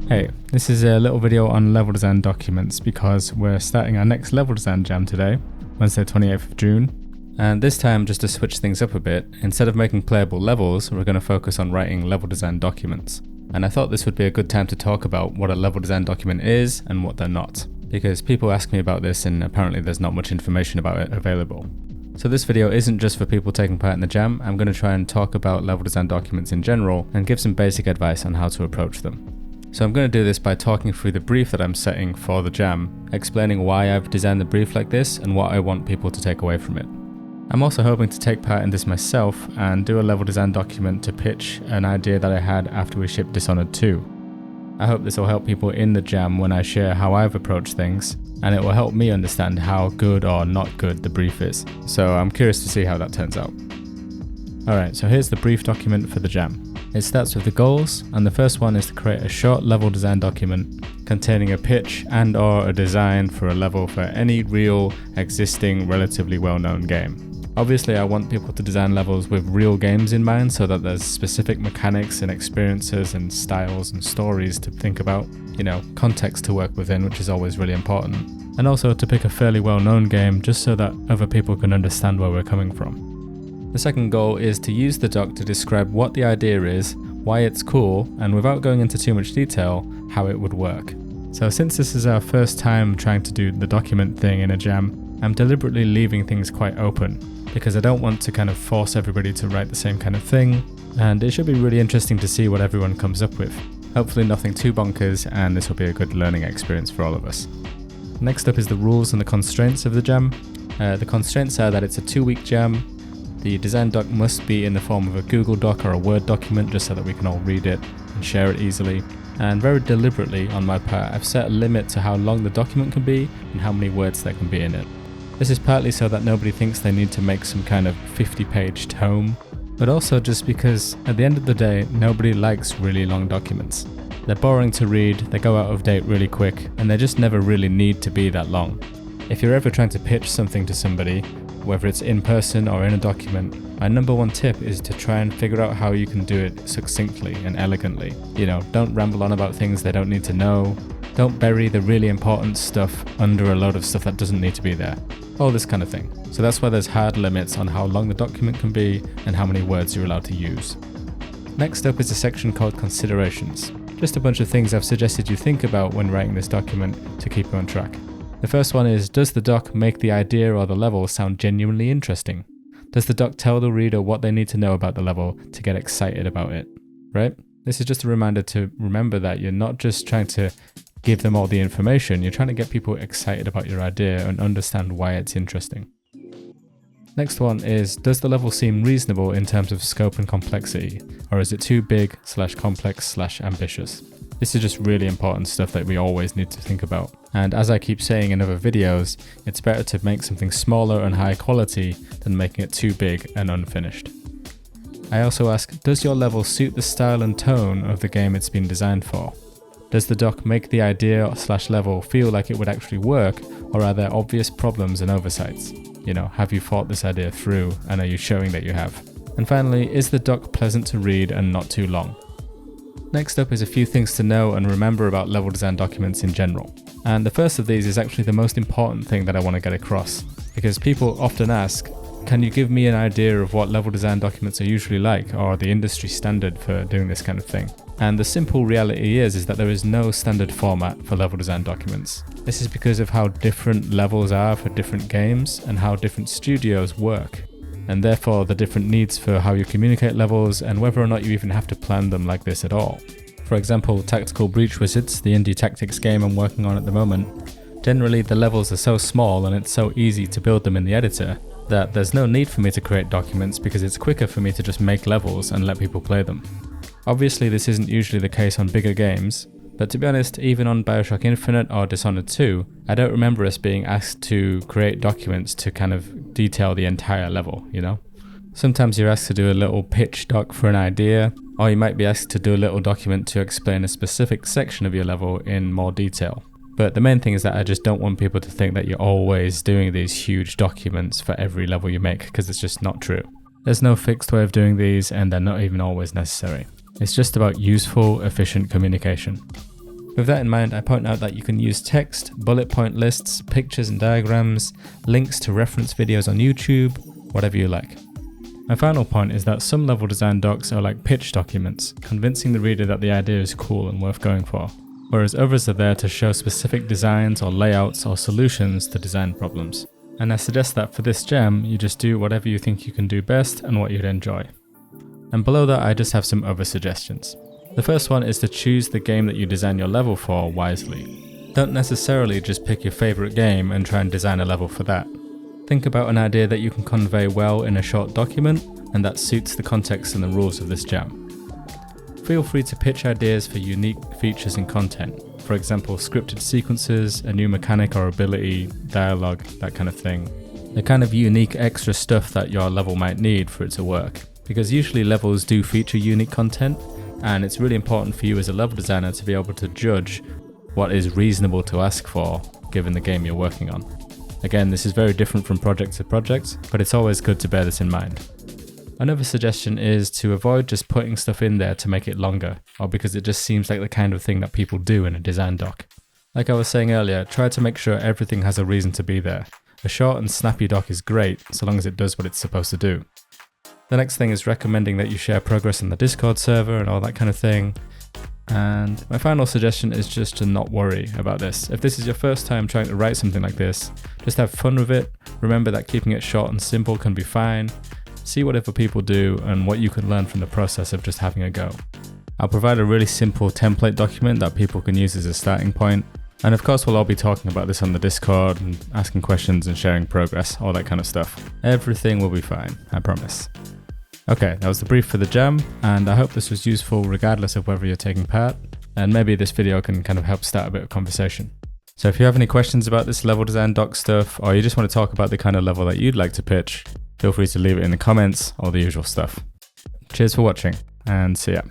Hey, this is a little video on level design documents because we're starting our next level design jam today, Wednesday 28th of June. And this time, just to switch things up a bit, instead of making playable levels, we're going to focus on writing level design documents. And I thought this would be a good time to talk about what a level design document is and what they're not, because people ask me about this and apparently there's not much information about it available. So this video isn't just for people taking part in the jam. I'm going to try and talk about level design documents in general and give some basic advice on how to approach them. So I'm going to do this by talking through the brief that I'm setting for the jam, explaining why I've designed the brief like this and what I want people to take away from it. I'm also hoping to take part in this myself and do a level design document to pitch an idea that I had after we shipped Dishonored 2. I hope this will help people in the jam when I share how I've approached things, and it will help me understand how good or not good the brief is. So I'm curious to see how that turns out. Alright, so here's the brief document for the jam. It starts with the goals, and the first one is to create a short level design document containing a pitch and or a design for a level for any real, existing, relatively well-known game. Obviously I want people to design levels with real games in mind so that there's specific mechanics and experiences and styles and stories to think about, context to work within, which is always really important. And also to pick a fairly well-known game just so that other people can understand where we're coming from. The second goal is to use the doc to describe what the idea is, why it's cool, and without going into too much detail, how it would work. So since this is our first time trying to do the document thing in a jam, I'm deliberately leaving things quite open, because I don't want to kind of force everybody to write the same kind of thing, and it should be really interesting to see what everyone comes up with. Hopefully nothing too bonkers, and this will be a good learning experience for all of us. Next up is the rules and the constraints of the jam. The constraints are that it's a 2-week jam. The design doc must be in the form of a Google Doc or a Word document just so that we can all read it and share it easily. And very deliberately on my part, I've set a limit to how long the document can be and how many words there can be in it. This is partly so that nobody thinks they need to make some kind of 50-page tome, but also just because at the end of the day, nobody likes really long documents. They're boring to read, they go out of date really quick, and they just never really need to be that long. If you're ever trying to pitch something to somebody, whether it's in person or in a document, my number one tip is to try and figure out how you can do it succinctly and elegantly. Don't ramble on about things they don't need to know. Don't bury the really important stuff under a load of stuff that doesn't need to be there. All this kind of thing. So that's why there's hard limits on how long the document can be and how many words you're allowed to use. Next up is a section called Considerations. Just a bunch of things I've suggested you think about when writing this document to keep you on track. The first one is, does the doc make the idea or the level sound genuinely interesting? Does the doc tell the reader what they need to know about the level to get excited about it? Right? This is just a reminder to remember that you're not just trying to give them all the information, you're trying to get people excited about your idea and understand why it's interesting. Next one is, does the level seem reasonable in terms of scope and complexity, or is it too big / complex / ambitious? This is just really important stuff that we always need to think about. And as I keep saying in other videos, it's better to make something smaller and high quality than making it too big and unfinished. I also ask, does your level suit the style and tone of the game it's been designed for? Does the doc make the idea / level feel like it would actually work, or are there obvious problems and oversights? Have you thought this idea through, and are you showing that you have? And finally, is the doc pleasant to read and not too long? Next up is a few things to know and remember about level design documents in general. And the first of these is actually the most important thing that I want to get across, because people often ask, can you give me an idea of what level design documents are usually like, or the industry standard for doing this kind of thing? And the simple reality is that there is no standard format for level design documents. This is because of how different levels are for different games and how different studios work, and therefore the different needs for how you communicate levels and whether or not you even have to plan them like this at all. For example, Tactical Breach Wizards, the indie tactics game I'm working on at the moment, generally the levels are so small and it's so easy to build them in the editor that there's no need for me to create documents because it's quicker for me to just make levels and let people play them. Obviously this isn't usually the case on bigger games, but to be honest, even on Bioshock Infinite or Dishonored 2, I don't remember us being asked to create documents to kind of detail the entire level, Sometimes you're asked to do a little pitch doc for an idea, or you might be asked to do a little document to explain a specific section of your level in more detail. But the main thing is that I just don't want people to think that you're always doing these huge documents for every level you make, because it's just not true. There's no fixed way of doing these, and they're not even always necessary. It's just about useful, efficient communication. With that in mind, I point out that you can use text, bullet point lists, pictures and diagrams, links to reference videos on YouTube, whatever you like. My final point is that some level design docs are like pitch documents, convincing the reader that the idea is cool and worth going for, whereas others are there to show specific designs or layouts or solutions to design problems. And I suggest that for this gem, you just do whatever you think you can do best and what you'd enjoy. And below that, I just have some other suggestions. The first one is to choose the game that you design your level for wisely. Don't necessarily just pick your favorite game and try and design a level for that. Think about an idea that you can convey well in a short document and that suits the context and the rules of this jam. Feel free to pitch ideas for unique features and content. For example, scripted sequences, a new mechanic or ability, dialogue, that kind of thing. The kind of unique extra stuff that your level might need for it to work. Because usually levels do feature unique content, and it's really important for you as a level designer to be able to judge what is reasonable to ask for given the game you're working on. Again, this is very different from project to project, but it's always good to bear this in mind. Another suggestion is to avoid just putting stuff in there to make it longer, or because it just seems like the kind of thing that people do in a design doc. Like I was saying earlier, try to make sure everything has a reason to be there. A short and snappy doc is great, so long as it does what it's supposed to do. The next thing is recommending that you share progress on the Discord server and all that kind of thing. And my final suggestion is just to not worry about this. If this is your first time trying to write something like this, just have fun with it. Remember that keeping it short and simple can be fine. See what other people do and what you can learn from the process of just having a go. I'll provide a really simple template document that people can use as a starting point. And of course we'll all be talking about this on the Discord and asking questions and sharing progress, all that kind of stuff. Everything will be fine, I promise. Okay, that was the brief for the jam, and I hope this was useful regardless of whether you're taking part, and maybe this video can kind of help start a bit of conversation. So if you have any questions about this level design doc stuff, or you just want to talk about the kind of level that you'd like to pitch, feel free to leave it in the comments, all the usual stuff. Cheers for watching, and see ya.